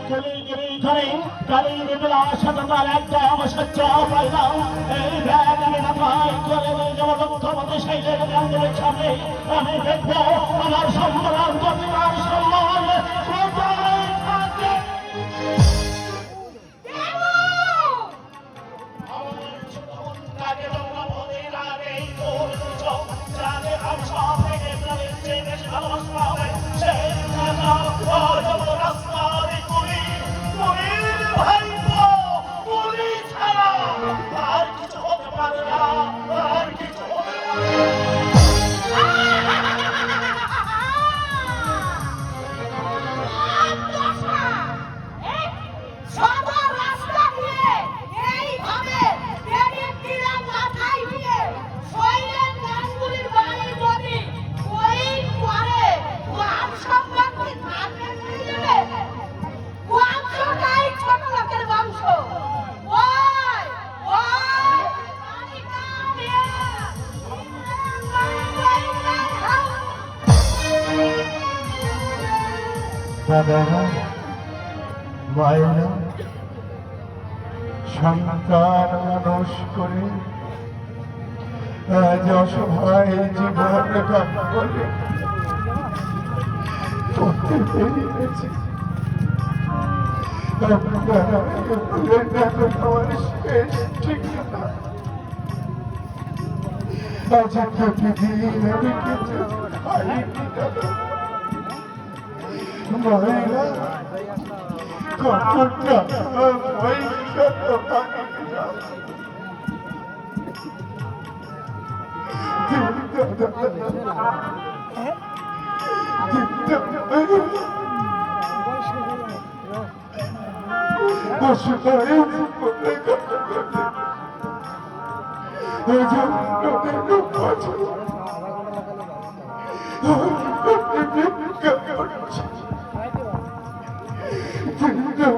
ধরে কালীর বিলাসতার একদম সহ্য পাই না। এই ব্যাগ আমি মাথায় করে যাব লক্ষ্যপতি শৈলের মন্দিরের সামনে। আমি দেখবো আমার সম্মান প্রতিমার সম্মান দাদারা মায়েরা সন্তান মানুষ করে আজ অসহায় জীবন কাম করে পড়তে বেরিয়েছে। আপনারা আমার শেষ ঠিকানা। আজ প্রতিদিন আমি কিছু খাইনি দাদা। মায়েরা কত টাকা পয়সা তো